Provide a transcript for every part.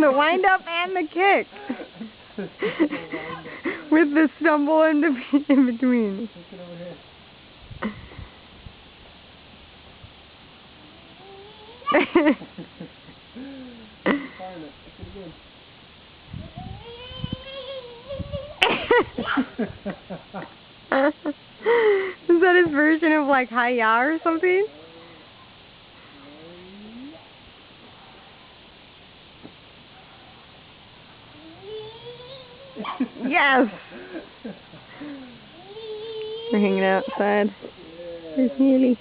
The wind up and the kick. With the stumble in between. Is that his version of like hi-ya or something? Yes! We're hanging outside. There's Neely.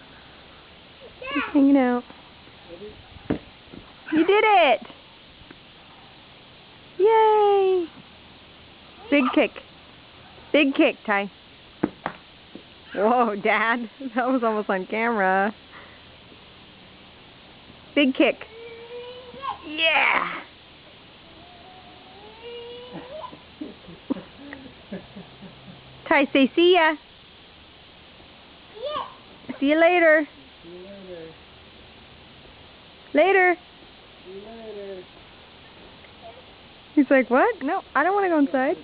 He's hanging out. You did it! Yay! Big kick. Big kick, Ty. Whoa, Dad. That was almost on camera. Big kick. Yeah! Ty, say see ya. See you later. Later. He's like, what? No, I don't want to go inside.